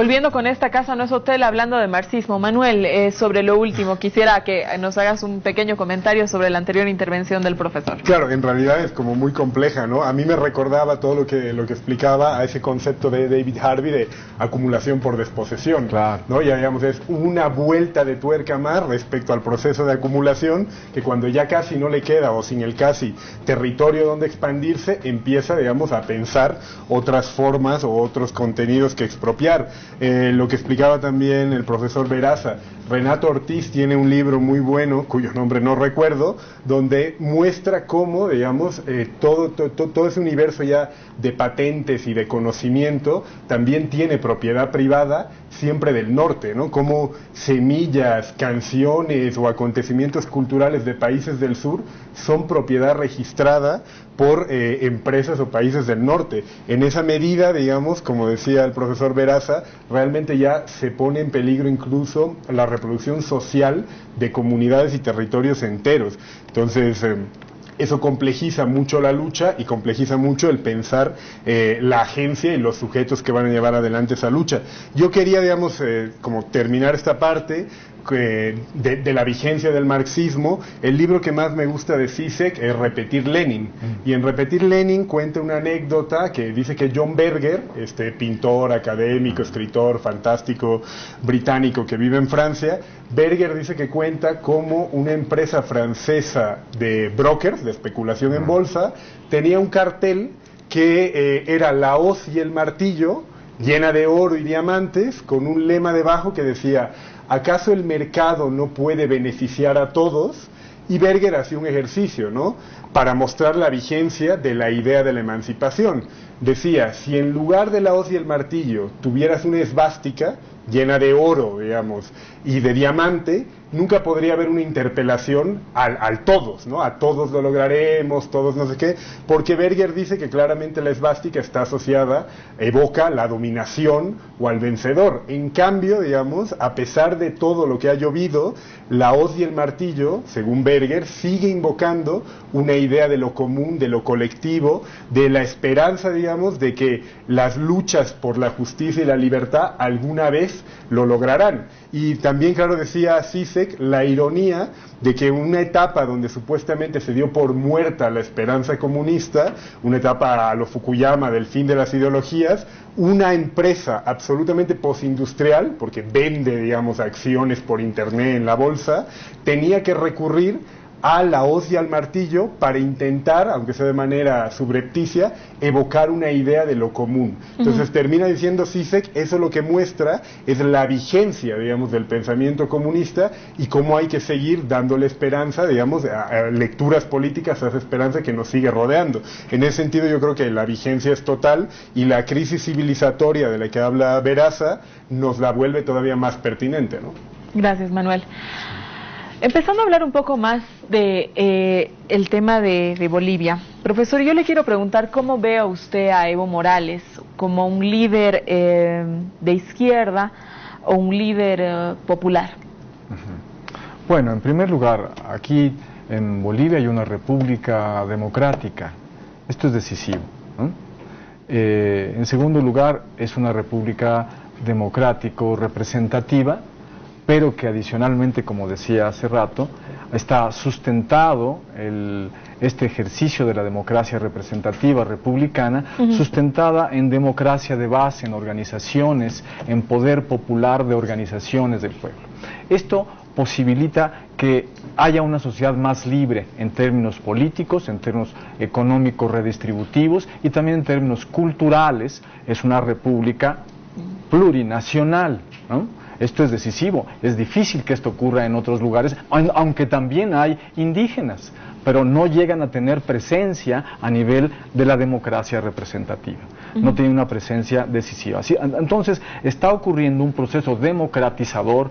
Volviendo con esta casa no es hotel, hablando de marxismo, Manuel, sobre lo último, quisiera que nos hagas un pequeño comentario sobre la anterior intervención del profesor. Claro, en realidad es como muy compleja, ¿no? A mí me recordaba todo lo que explicaba a ese concepto de David Harvey de acumulación por desposesión, claro, ¿no? Ya digamos, es una vuelta de tuerca más respecto al proceso de acumulación, que cuando ya casi no le queda, o sin el casi territorio donde expandirse, empieza, digamos, a pensar otras formas o otros contenidos que expropiar. Lo que explicaba también el profesor Veraza, Renato Ortiz tiene un libro muy bueno, cuyo nombre no recuerdo, donde muestra cómo, digamos, todo ese universo ya de patentes y de conocimiento también tiene propiedad privada, siempre del norte, ¿no? Como semillas, canciones o acontecimientos culturales de países del sur son propiedad registrada por empresas o países del norte. En esa medida, digamos, como decía el profesor Veraza, realmente ya se pone en peligro incluso la reproducción social de comunidades y territorios enteros. Entonces, eso complejiza mucho la lucha y complejiza mucho el pensar la agencia y los sujetos que van a llevar adelante esa lucha. Yo quería, digamos, como terminar esta parte de la vigencia del marxismo. El libro que más me gusta de Zizek es Repetir Lenin, y en Repetir Lenin cuenta una anécdota que dice que John Berger, este pintor, académico, escritor fantástico británico que vive en Francia, Berger dice que cuenta cómo una empresa francesa de brokers, de especulación en bolsa, tenía un cartel que era la hoz y el martillo, llena de oro y diamantes, con un lema debajo que decía: ¿acaso el mercado no puede beneficiar a todos? Y Berger hacía un ejercicio, ¿no?, para mostrar la vigencia de la idea de la emancipación. Decía, si en lugar de la hoz y el martillo tuvieras una esvástica llena de oro, digamos, y de diamante, nunca podría haber una interpelación al todos, ¿no? A todos lo lograremos, todos no sé qué, porque Berger dice que claramente la esvástica está asociada, evoca la dominación o al vencedor. En cambio, digamos, a pesar de todo lo que ha llovido, la hoz y el martillo, según Berger, sigue invocando una idea de lo común, de lo colectivo, de la esperanza, digamos, de que las luchas por la justicia y la libertad alguna vez lo lograrán. Y también, claro, decía Zizek, la ironía de que una etapa donde supuestamente se dio por muerta la esperanza comunista, una etapa a lo Fukuyama del fin de las ideologías, una empresa absolutamente postindustrial, porque vende, digamos, acciones por internet en la bolsa, tenía que recurrir a la hoz y al martillo para intentar, aunque sea de manera subrepticia, evocar una idea de lo común. Entonces termina diciendo Zizek, eso lo que muestra es la vigencia, digamos, del pensamiento comunista y cómo hay que seguir dándole esperanza, digamos, a lecturas políticas, a esa esperanza que nos sigue rodeando. En ese sentido yo creo que la vigencia es total y la crisis civilizatoria de la que habla Veraza nos la vuelve todavía más pertinente, ¿no? Gracias, Manuel. Empezando a hablar un poco más de el tema de Bolivia. Profesor, yo le quiero preguntar cómo ve a usted a Evo Morales, como un líder de izquierda o un líder popular. Bueno, en primer lugar, aquí en Bolivia hay una república democrática. Esto es decisivo, ¿no? En segundo lugar, es una república democrático representativa, pero que adicionalmente, como decía hace rato, está sustentado este ejercicio de la democracia representativa republicana, sustentada en democracia de base, en organizaciones, en poder popular de organizaciones del pueblo. Esto posibilita que haya una sociedad más libre en términos políticos, en términos económicos redistributivos y también en términos culturales. Es una república plurinacional, ¿no? Esto es decisivo. Es difícil que esto ocurra en otros lugares, aunque también hay indígenas, pero no llegan a tener presencia a nivel de la democracia representativa. No tienen una presencia decisiva. Así, entonces, está ocurriendo un proceso democratizador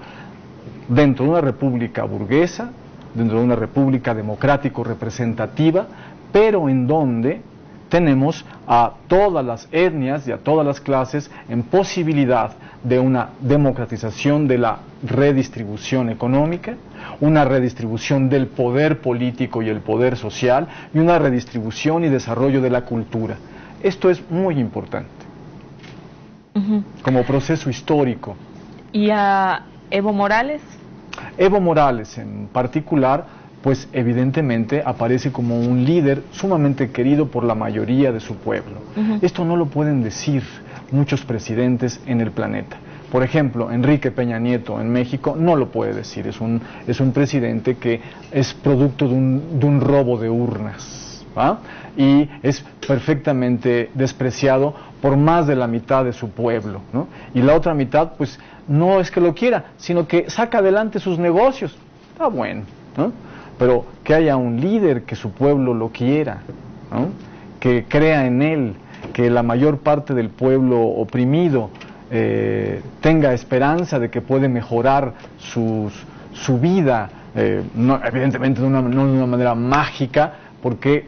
dentro de una república burguesa, dentro de una república democrático representativa, pero en donde tenemos a todas las etnias y a todas las clases en posibilidad de una democratización de la redistribución económica, una redistribución del poder político y el poder social, y una redistribución y desarrollo de la cultura. Esto es muy importante. como proceso histórico. ¿Y a Evo Morales? Evo Morales en particular, pues evidentemente aparece como un líder sumamente querido por la mayoría de su pueblo. Esto no lo pueden decir muchos presidentes en el planeta. Por ejemplo, Enrique Peña Nieto en México no lo puede decir, es un presidente que es producto de un robo de urnas, ¿va? Y es perfectamente despreciado por más de la mitad de su pueblo, ¿no? Y la otra mitad, pues, no es que lo quiera, sino que saca adelante sus negocios. Está bueno, ¿no? Pero que haya un líder que su pueblo lo quiera, ¿no? Que crea en él, que la mayor parte del pueblo oprimido tenga esperanza de que puede mejorar su vida, no, evidentemente no de una manera mágica, porque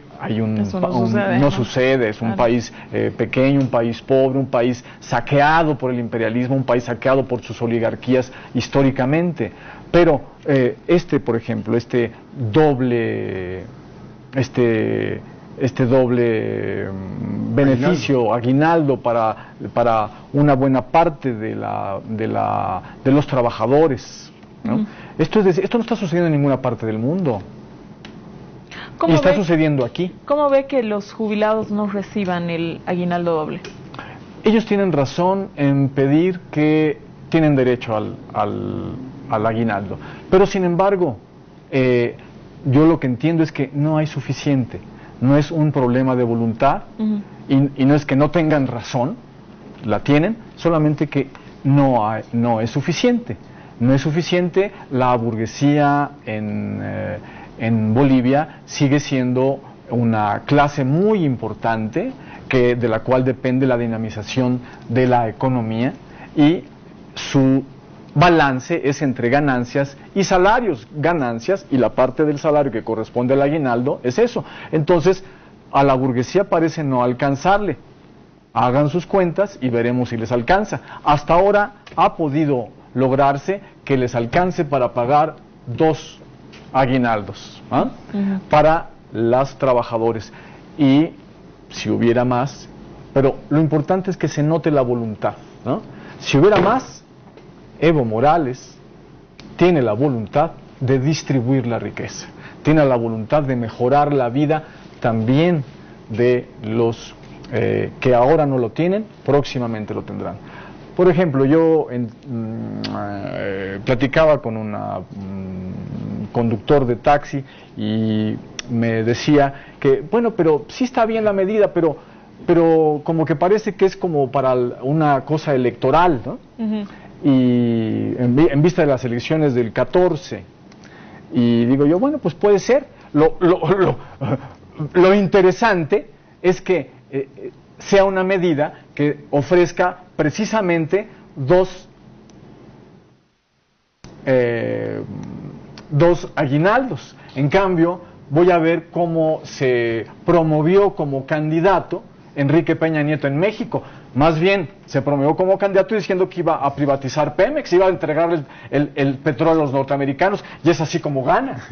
no sucede, es un país pequeño, un país pobre, un país saqueado por el imperialismo, un país saqueado por sus oligarquías históricamente. Pero por ejemplo, este doble beneficio, aguinaldo para una buena parte de los trabajadores, ¿no? Esto no está sucediendo en ninguna parte del mundo. Y está sucediendo aquí. ¿Cómo ve que los jubilados no reciban el aguinaldo doble? Ellos tienen razón en pedir que tienen derecho al aguinaldo. Pero sin embargo, yo lo que entiendo es que no hay suficiente. No es un problema de voluntad y no es que no tengan razón, la tienen, solamente que no es suficiente. No es suficiente. La burguesía en Bolivia sigue siendo una clase muy importante de la cual depende la dinamización de la economía, y su balance es entre ganancias y salarios. Ganancias, y la parte del salario que corresponde al aguinaldo es eso. Entonces, a la burguesía parece no alcanzarle. Hagan sus cuentas y veremos si les alcanza. Hasta ahora ha podido lograrse que les alcance para pagar 2 aguinaldos, ¿ah? Para los trabajadores, y si hubiera más, pero lo importante es que se note la voluntad, ¿no? Si hubiera más, Evo Morales tiene la voluntad de distribuir la riqueza, tiene la voluntad de mejorar la vida también de los que ahora no lo tienen, próximamente lo tendrán. Por ejemplo, yo platicaba con un conductor de taxi y me decía que, bueno, pero sí está bien la medida, pero como que parece que es como para una cosa electoral, ¿no? Y en vista de las elecciones del 14, y digo yo, bueno, pues puede ser. Lo interesante es que sea una medida que ofrezca precisamente dos aguinaldos. En cambio, voy a ver cómo se promovió como candidato Enrique Peña Nieto en México. Más bien, se promovió como candidato diciendo que iba a privatizar Pemex, iba a entregar el petróleo a los norteamericanos, y es así como gana.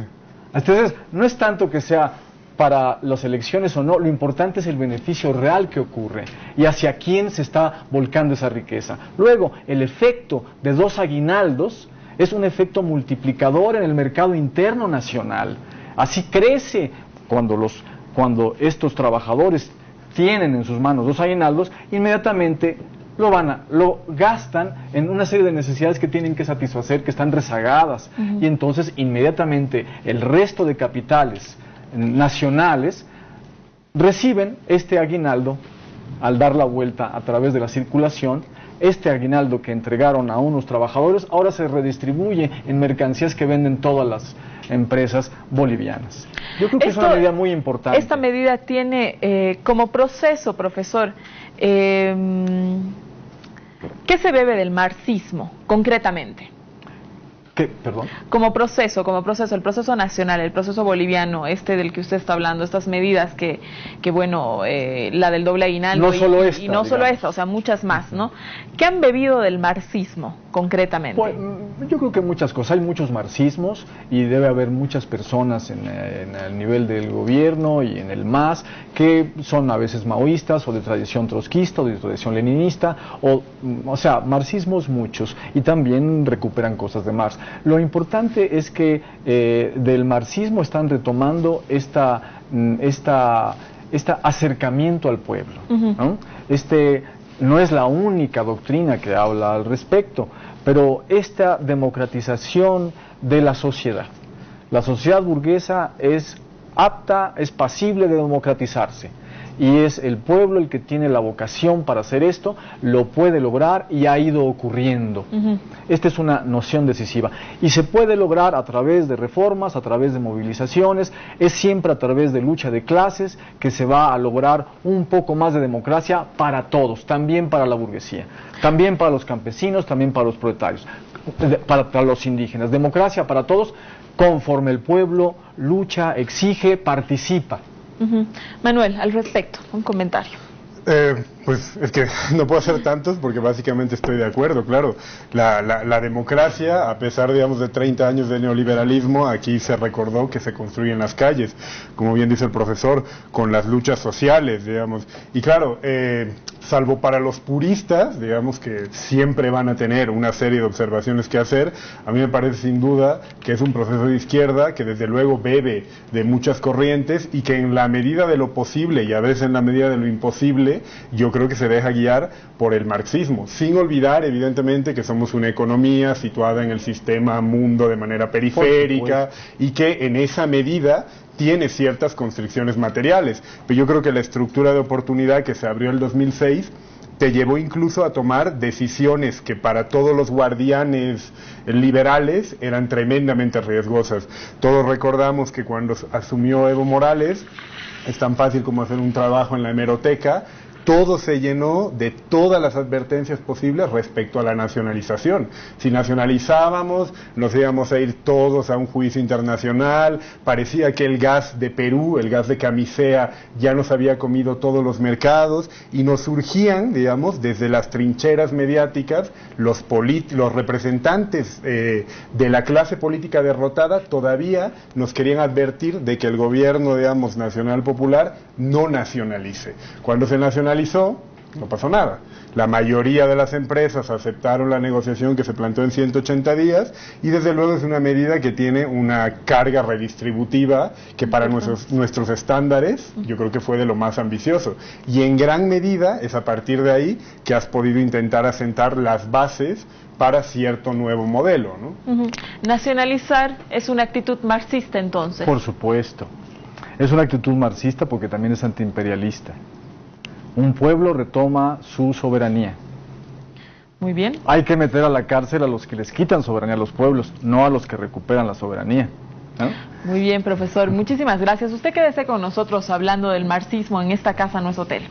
Entonces, no es tanto que sea para las elecciones o no, lo importante es el beneficio real que ocurre y hacia quién se está volcando esa riqueza. Luego, el efecto de 2 aguinaldos es un efecto multiplicador en el mercado interno nacional. Así crece cuando estos trabajadores tienen en sus manos 2 aguinaldos, inmediatamente lo gastan en una serie de necesidades que tienen que satisfacer, que están rezagadas, y entonces inmediatamente el resto de capitales nacionales reciben este aguinaldo al dar la vuelta a través de la circulación. Este aguinaldo que entregaron a unos trabajadores ahora se redistribuye en mercancías que venden todas las empresas bolivianas. Yo creo que es una medida muy importante. Esta medida tiene como proceso, profesor, ¿qué se bebe del marxismo concretamente? ¿Qué? Perdón. Como proceso, el proceso nacional, el proceso boliviano, del que usted está hablando, estas medidas que bueno, la del doble aguinaldo, no solo esta, y no solo esta, o sea, muchas más, ¿no? ¿Qué han bebido del marxismo? concretamente? Pues, yo creo que muchas cosas. Hay muchos marxismos y debe haber muchas personas en el nivel del gobierno y en el MAS que son a veces maoístas o de tradición trotskista o de tradición leninista, o sea, marxismos muchos, y también recuperan cosas de Marx. Lo importante es que del marxismo están retomando este acercamiento al pueblo, ¿no? No es la única doctrina que habla al respecto, pero esta democratización de la sociedad burguesa es apta, es pasible de democratizarse, y es el pueblo el que tiene la vocación para hacer esto, lo puede lograr y ha ido ocurriendo. Esta es una noción decisiva y se puede lograr a través de reformas, a través de movilizaciones, es siempre a través de lucha de clases que se va a lograr un poco más de democracia para todos, también para la burguesía, también para los campesinos, también para los proletarios, para los indígenas. Democracia para todos conforme el pueblo lucha, exige, participa. Manuel, al respecto, un comentario. Pues es que no puedo hacer tantos porque básicamente estoy de acuerdo, claro. La democracia, a pesar, digamos, de 30 años de neoliberalismo, aquí se recordó que se construye en las calles, como bien dice el profesor, con las luchas sociales, digamos. Y claro, salvo para los puristas, digamos, que siempre van a tener una serie de observaciones que hacer, a mí me parece sin duda que es un proceso de izquierda que desde luego bebe de muchas corrientes y que en la medida de lo posible y a veces en la medida de lo imposible, yo creo que se deja guiar por el marxismo, sin olvidar evidentemente que somos una economía situada en el sistema mundo de manera periférica y que en esa medida tiene ciertas constricciones materiales, pero yo creo que la estructura de oportunidad que se abrió en el 2006 te llevó incluso a tomar decisiones que para todos los guardianes liberales eran tremendamente riesgosas. Todos recordamos que cuando asumió Evo Morales, es tan fácil como hacer un trabajo en la hemeroteca, todo se llenó de todas las advertencias posibles respecto a la nacionalización. Si nacionalizábamos, nos íbamos a ir todos a un juicio internacional, parecía que el gas de Perú, el gas de Camisea, ya nos había comido todos los mercados, y nos surgían, digamos, desde las trincheras mediáticas, los representantes de la clase política derrotada todavía nos querían advertir de que el gobierno, digamos, nacional popular no nacionalice. Cuando se nacionalizó, no pasó nada. La mayoría de las empresas aceptaron la negociación que se planteó en 180 días y desde luego es una medida que tiene una carga redistributiva que para nuestros estándares yo creo que fue de lo más ambicioso. Y en gran medida es a partir de ahí que has podido intentar asentar las bases para cierto nuevo modelo, ¿no? Nacionalizar es una actitud marxista entonces. Por supuesto. Es una actitud marxista porque también es antiimperialista. Un pueblo retoma su soberanía. Muy bien. Hay que meter a la cárcel a los que les quitan soberanía a los pueblos, no a los que recuperan la soberanía, ¿no? Muy bien, profesor. Muchísimas gracias. Usted quédese con nosotros hablando del marxismo en esta casa, no es hotel.